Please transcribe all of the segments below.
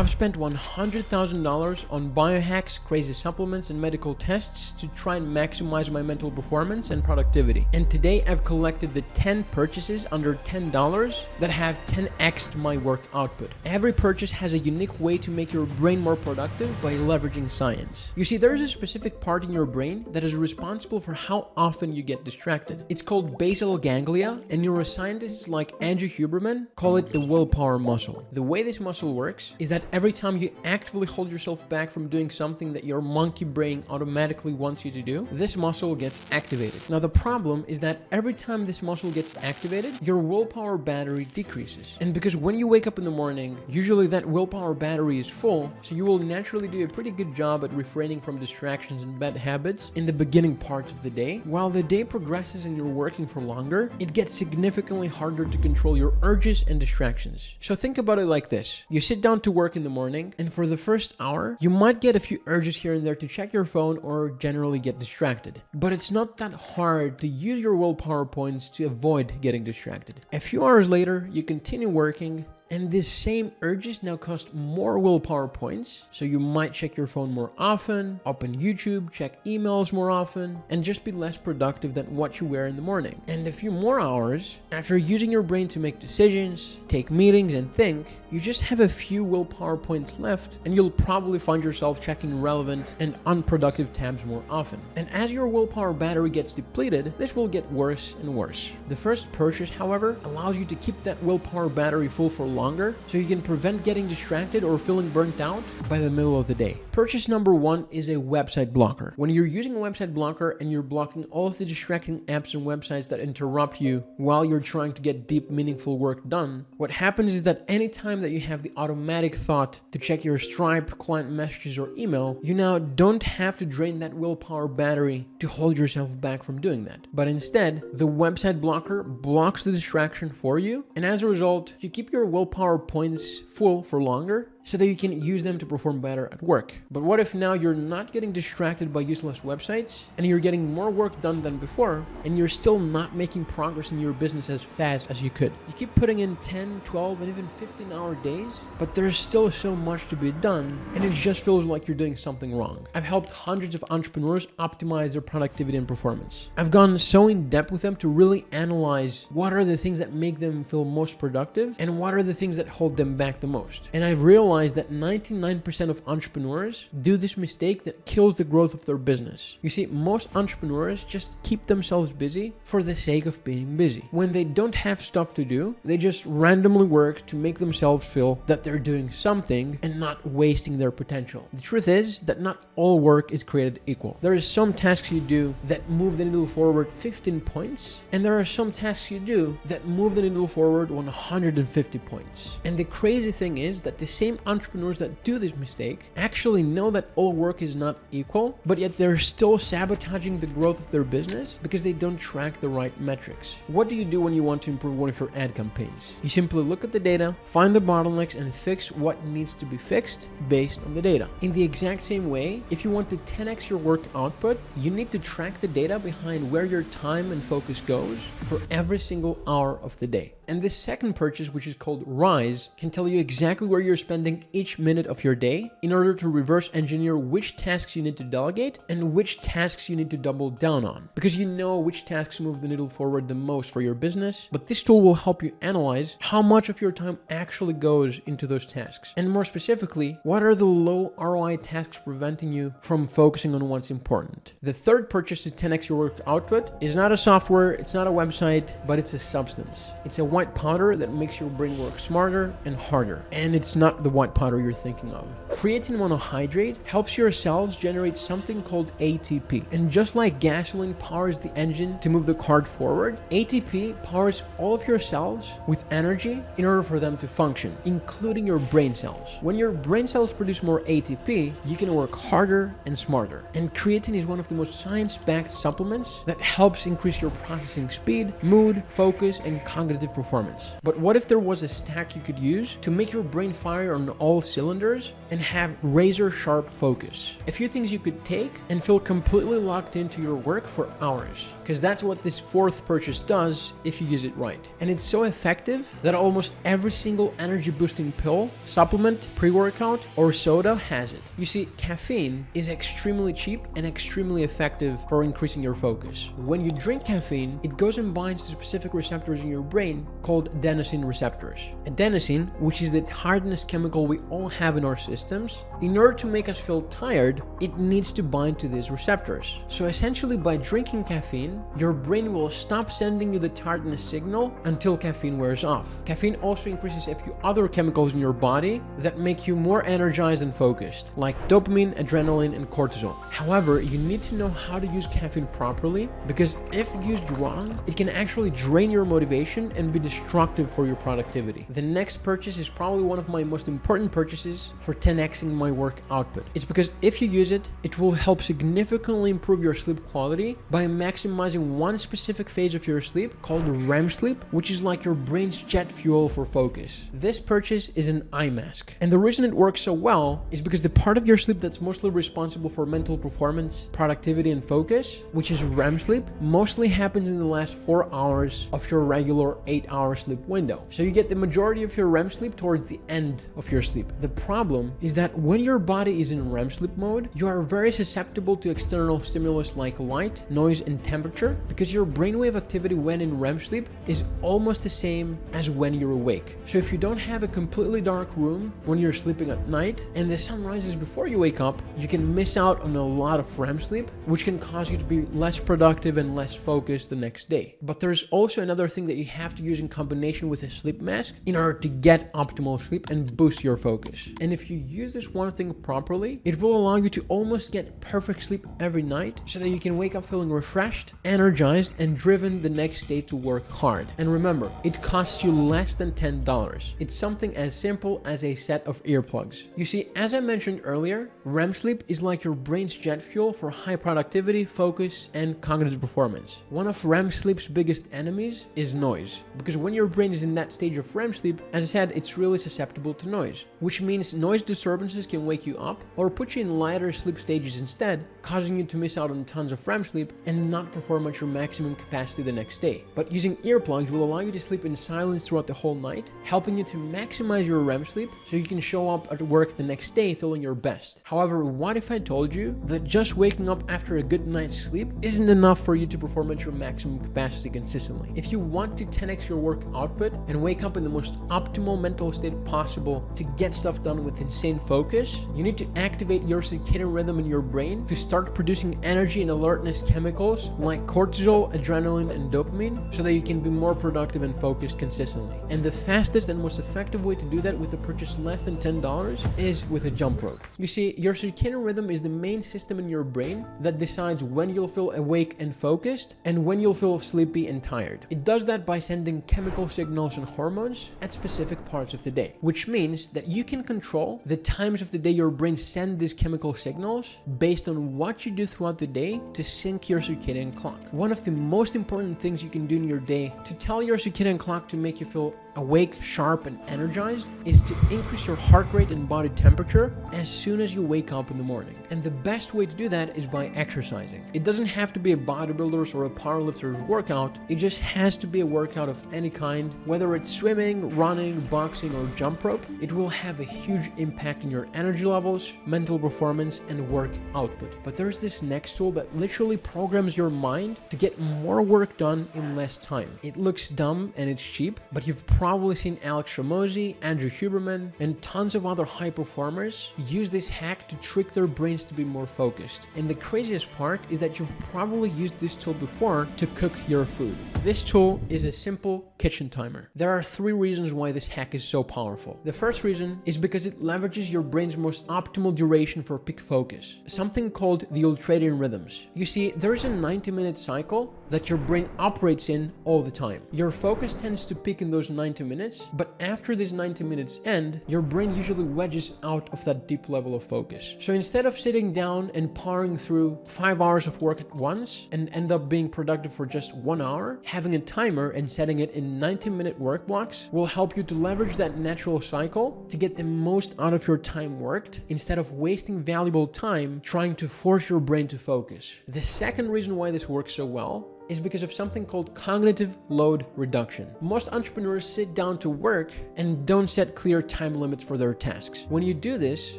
I've spent $100,000 on biohacks, crazy supplements, and medical tests to try and maximize my mental performance and productivity. And today I've collected the 10 purchases under $10 that have 10x'd my work output. Every purchase has a unique way to make your brain more productive by leveraging science. You see, there's a specific part in your brain that is responsible for how often you get distracted. It's called basal ganglia, and neuroscientists like Andrew Huberman call it the willpower muscle. The way this muscle works is that every time you actively hold yourself back from doing something that your monkey brain automatically wants you to do, this muscle gets activated. Now the problem is that every time this muscle gets activated, your willpower battery decreases. And because when you wake up in the morning, usually that willpower battery is full, so you will naturally do a pretty good job at refraining from distractions and bad habits in the beginning parts of the day. While the day progresses and you're working for longer, it gets significantly harder to control your urges and distractions. So think about it like this. You sit down to work in the morning, and for the first hour, you might get a few urges here and there to check your phone or generally get distracted. But it's not that hard to use your willpower points to avoid getting distracted. A few hours later, you continue working, and these same urges now cost more willpower points, so you might check your phone more often, open YouTube, check emails more often, and just be less productive than what you were in the morning. And a few more hours, after using your brain to make decisions, take meetings, and think, you just have a few willpower points left, and you'll probably find yourself checking relevant and unproductive tabs more often. And as your willpower battery gets depleted, this will get worse and worse. The first purchase, however, allows you to keep that willpower battery full for longer, so you can prevent getting distracted or feeling burnt out by the middle of the day. Purchase number 1 is a website blocker. When you're using a website blocker and you're blocking all of the distracting apps and websites that interrupt you while you're trying to get deep, meaningful work done, what happens is that anytime that you have the automatic thought to check your Stripe, client messages, or email, you now don't have to drain that willpower battery to hold yourself back from doing that. But instead, the website blocker blocks the distraction for you, and as a result, you keep your willpower points full for longer so that you can use them to perform better at work. But what if now you're not getting distracted by useless websites and you're getting more work done than before, and you're still not making progress in your business as fast as you could? You keep putting in 10, 12, and even 15-hour days, but there's still so much to be done, and it just feels like you're doing something wrong. I've helped hundreds of entrepreneurs optimize their productivity and performance. I've gone so in depth with them to really analyze what are the things that make them feel most productive and what are the things that hold them back the most. And I've realized that 99% of entrepreneurs do this mistake that kills the growth of their business. You see, most entrepreneurs just keep themselves busy for the sake of being busy. When they don't have stuff to do, they just randomly work to make themselves feel that they're doing something and not wasting their potential. The truth is that not all work is created equal. There are some tasks you do that move the needle forward 15 points, and there are some tasks you do that move the needle forward 150 points. And the crazy thing is that the same entrepreneurs that do this mistake actually know that all work is not equal, but yet they're still sabotaging the growth of their business because they don't track the right metrics. What do you do when you want to improve one of your ad campaigns? You simply look at the data, find the bottlenecks, and fix what needs to be fixed based on the data. In the exact same way, if you want to 10x your work output, you need to track the data behind where your time and focus goes for every single hour of the day. And this second purchase, which is called Rise, can tell you exactly where you're spending each minute of your day in order to reverse engineer which tasks you need to delegate and which tasks you need to double down on. Because you know which tasks move the needle forward the most for your business, but this tool will help you analyze how much of your time actually goes into those tasks. And more specifically, what are the low ROI tasks preventing you from focusing on what's important? The third purchase to 10x your work output is not a software, it's not a website, but it's a substance. It's a white powder that makes your brain work smarter and harder. And it's not the white powder you're thinking of. Creatine monohydrate helps your cells generate something called ATP. And just like gasoline powers the engine to move the car forward, ATP powers all of your cells with energy in order for them to function, including your brain cells. When your brain cells produce more ATP, you can work harder and smarter. And creatine is one of the most science-backed supplements that helps increase your processing speed, mood, focus, and cognitive performance. performance. But what if there was a stack you could use to make your brain fire on all cylinders and have razor sharp focus? A few things you could take and feel completely locked into your work for hours, because that's what this fourth purchase does if you use it right. And it's so effective that almost every single energy boosting pill, supplement, pre-workout, or soda has it. You see, caffeine is extremely cheap and extremely effective for increasing your focus. When you drink caffeine, it goes and binds to specific receptors in your brain called adenosine receptors. Adenosine, which is the tiredness chemical we all have in our systems, in order to make us feel tired, it needs to bind to these receptors. So essentially, by drinking caffeine, your brain will stop sending you the tiredness signal until caffeine wears off. Caffeine also increases a few other chemicals in your body that make you more energized and focused, like dopamine, adrenaline, and cortisol. However, you need to know how to use caffeine properly, because if used wrong, it can actually drain your motivation and be destructive for your productivity. The next purchase is probably one of my most important purchases for 10xing my work output. It's because if you use it, it will help significantly improve your sleep quality by maximizing one specific phase of your sleep called REM sleep, which is like your brain's jet fuel for focus. This purchase is an eye mask, and the reason it works so well is because the part of your sleep that's mostly responsible for mental performance, productivity, and focus, which is REM sleep, mostly happens in the last 4 hours of your regular 8-hour sleep window. So you get the majority of your REM sleep towards the end of your sleep. The problem is that when your body is in REM sleep mode, you are very susceptible to external stimulus like light, noise, and temperature, because your brainwave activity when in REM sleep is almost the same as when you're awake. So if you don't have a completely dark room when you're sleeping at night and the sun rises before you wake up, you can miss out on a lot of REM sleep, which can cause you to be less productive and less focused the next day. But there's also another thing that you have to use in combination with a sleep mask in order to get optimal sleep and boost your focus. And if you use this one thing properly, it will allow you to almost get perfect sleep every night so that you can wake up feeling refreshed, energized, and driven the next day to work hard. And remember, it costs you less than $10. It's something as simple as a set of earplugs. You see, as I mentioned earlier, REM sleep is like your brain's jet fuel for high productivity, focus, and cognitive performance. One of REM sleep's biggest enemies is noise, because when your brain is in that stage of REM sleep, as I said, it's really susceptible to noise, which means noise disturbances can wake you up or put you in lighter sleep stages instead, causing you to miss out on tons of REM sleep and not perform at your maximum capacity the next day. But using earplugs will allow you to sleep in silence throughout the whole night, helping you to maximize your REM sleep so you can show up at work the next day feeling your best. However, what if I told you that just waking up after a good night's sleep isn't enough for you to perform at your maximum capacity consistently? If you want to 10x your work output and wake up in the most optimal mental state possible to get stuff done with insane focus, you need to activate your circadian rhythm in your brain to start producing energy and alertness chemicals like cortisol, adrenaline, and dopamine so that you can be more productive and focused consistently. And the fastest and most effective way to do that with a purchase less than $10 is with a jump rope. You see, your circadian rhythm is the main system in your brain that decides when you'll feel awake and focused and when you'll feel sleepy and tired. It does that by sending chemical signals and hormones at specific parts of the day, which means that you can control the times of the day your brain sends these chemical signals based on what you do throughout the day to sync your circadian clock. One of the most important things you can do in your day to tell your circadian clock to make you feel awake, sharp, and energized is to increase your heart rate and body temperature as soon as you wake up in the morning. And the best way to do that is by exercising. It doesn't have to be a bodybuilder's or a powerlifter's workout. It just has to be a workout of any kind, whether it's swimming, running, boxing, or jump rope. It will have a huge impact on your energy levels, mental performance, and work output. But there's this next tool that literally programs your mind to get more work done in less time. It looks dumb and it's cheap, but you've probably seen Alex Hormozi, Andrew Huberman, and tons of other high performers use this hack to trick their brains to be more focused. And the craziest part is that you've probably used this tool before to cook your food. This tool is a simple kitchen timer. There are 3 reasons why this hack is so powerful. The first reason is because it leverages your brain's most optimal duration for peak focus, something called the ultradian rhythms. You see, there is a 90-minute cycle that your brain operates in all the time. Your focus tends to peak in those 90 90 minutes, but after these 90 minutes end, your brain usually wedges out of that deep level of focus. So instead of sitting down and powering through 5 hours of work at once and end up being productive for just 1 hour, having a timer and setting it in 90-minute work blocks will help you to leverage that natural cycle to get the most out of your time worked instead of wasting valuable time trying to force your brain to focus. The second reason why this works so well is because of something called cognitive load reduction. Most entrepreneurs sit down to work and don't set clear time limits for their tasks. When you do this,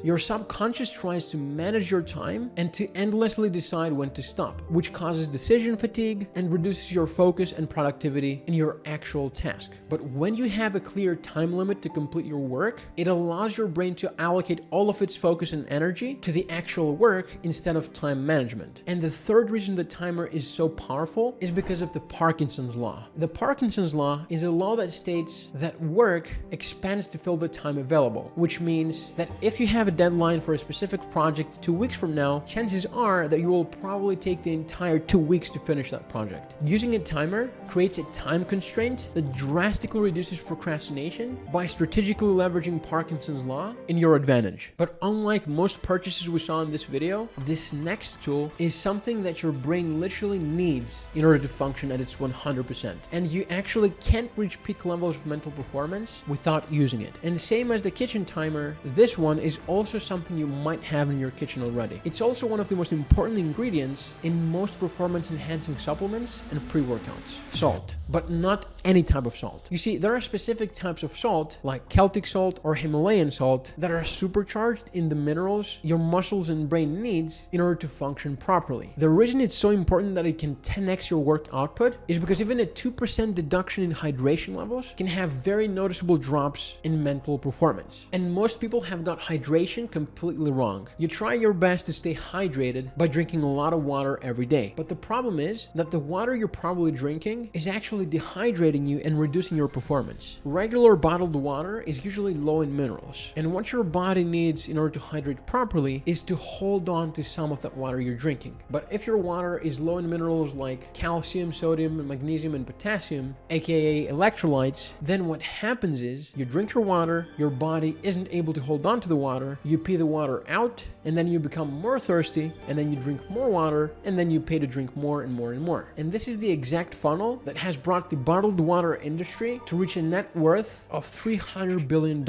your subconscious tries to manage your time and to endlessly decide when to stop, which causes decision fatigue and reduces your focus and productivity in your actual task. But when you have a clear time limit to complete your work, it allows your brain to allocate all of its focus and energy to the actual work instead of time management. And the third reason the timer is so powerful is because of the Parkinson's law. The Parkinson's law is a law that states that work expands to fill the time available, which means that if you have a deadline for a specific project 2 weeks from now, chances are that you will probably take the entire 2 weeks to finish that project. Using a timer creates a time constraint that drastically reduces procrastination by strategically leveraging Parkinson's law in your advantage. But unlike most purchases we saw in this video, this next tool is something that your brain literally needs in order to function at its 100%. And you actually can't reach peak levels of mental performance without using it. And same as the kitchen timer, this one is also something you might have in your kitchen already. It's also one of the most important ingredients in most performance-enhancing supplements and pre-workouts. Salt, but not any type of salt. You see, there are specific types of salt, like Celtic salt or Himalayan salt, that are supercharged in the minerals your muscles and brain needs in order to function properly. The reason it's so important that it can 10x your work output is because even a 2% deduction in hydration levels can have very noticeable drops in mental performance. And most people have got hydration completely wrong. You try your best to stay hydrated by drinking a lot of water every day. But the problem is that the water you're probably drinking is actually dehydrating you and reducing your performance. Regular bottled water is usually low in minerals. And what your body needs in order to hydrate properly is to hold on to some of that water you're drinking. But if your water is low in minerals like calcium, sodium, magnesium, and potassium, aka electrolytes, then what happens is you drink your water, your body isn't able to hold on to the water, you pee the water out, and then you become more thirsty, and then you drink more water, and then you pay to drink more and more and more. And this is the exact funnel that has brought the bottled water industry to reach a net worth of $300 billion.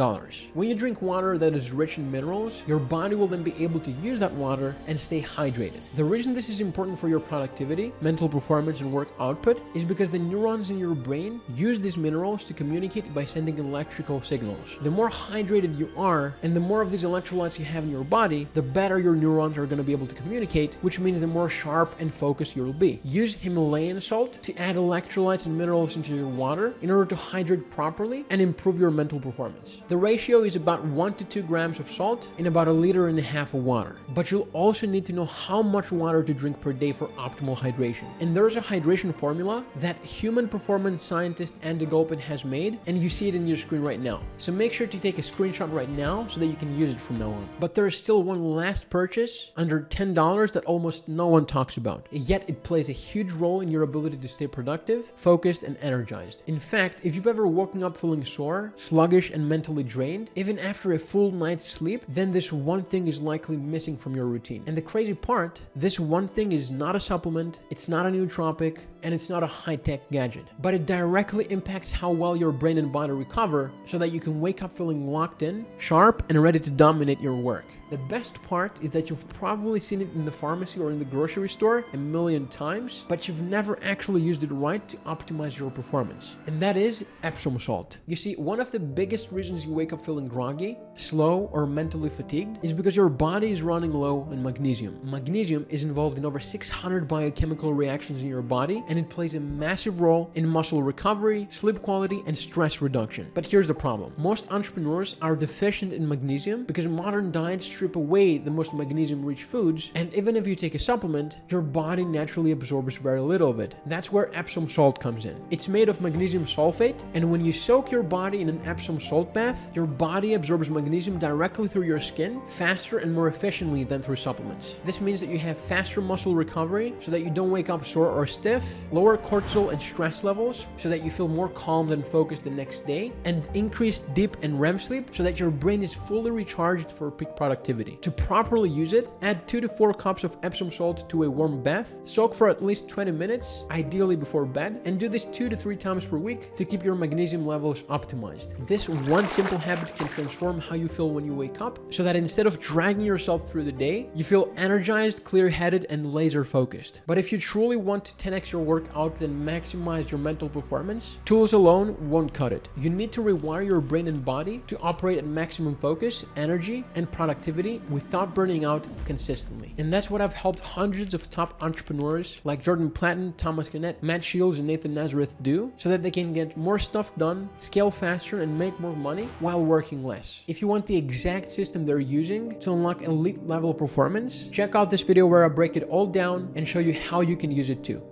When you drink water that is rich in minerals, your body will then be able to use that water and stay hydrated. The reason this is important for your productivity, mental performance, and work output is because the neurons in your brain use these minerals to communicate by sending electrical signals. The more hydrated you are and the more of these electrolytes you have in your body, the better your neurons are going to be able to communicate, which means the more sharp and focused you'll be. Use Himalayan salt to add electrolytes and minerals into your water in order to hydrate properly and improve your mental performance. The ratio is about 1 to 2 grams of salt in about 1.5 liters of water. But you'll also need to know how much water to drink per day for optimal hydration. And there's a hydration formula that human performance scientist Andy Gulpin has made, and you see it in your screen right now. So make sure to take a screenshot right now so that you can use it from now on. But there is still one last purchase under $10 that almost no one talks about, yet it plays a huge role in your ability to stay productive, focused, and energized. In fact, if you've ever woken up feeling sore, sluggish, and mentally drained, even after a full night's sleep, then this one thing is likely missing from your routine. And the crazy part, this one thing is not a supplement, it's not a nootropic, and it's not a high-tech gadget, but it directly impacts how well your brain and body recover so that you can wake up feeling locked in, sharp, and ready to dominate your work. The best part is that you've probably seen it in the pharmacy or in the grocery store a million times, but you've never actually used it right to optimize your performance. And that is Epsom salt. You see, one of the biggest reasons you wake up feeling groggy, slow, or mentally fatigued is because your body is running low on magnesium. Magnesium is involved in over 600 biochemical reactions in your body, and it plays a massive role in muscle recovery, sleep quality, and stress reduction. But here's the problem. Most entrepreneurs are deficient in magnesium because modern diets strip away the most magnesium-rich foods, and even if you take a supplement, your body naturally absorbs very little of it. That's where Epsom salt comes in. It's made of magnesium sulfate, and when you soak your body in an Epsom salt bath, your body absorbs magnesium directly through your skin faster and more efficiently than through supplements. This means that you have faster muscle recovery so that you don't wake up sore or are stiff, lower cortisol and stress levels so that you feel more calm and focused the next day, and increased deep and REM sleep so that your brain is fully recharged for peak productivity. To properly use it, add 2 to 4 cups of Epsom salt to a warm bath, soak for at least 20 minutes, ideally before bed, and do this 2 to 3 times per week to keep your magnesium levels optimized. This one simple habit can transform how you feel when you wake up, so that instead of dragging yourself through the day, you feel energized, clear-headed, and laser focused. But if you truly want to 10x your work output and maximize your mental performance, tools alone won't cut it. You need to rewire your brain and body to operate at maximum focus, energy, and productivity without burning out consistently. And that's what I've helped hundreds of top entrepreneurs like Jordan Platten, Thomas Gannett, Matt Shields, and Nathan Nazareth do, so that they can get more stuff done, scale faster, and make more money while working less. If you want the exact system they're using to unlock elite level performance, check out this video where I break it all down and show you how you can use it too.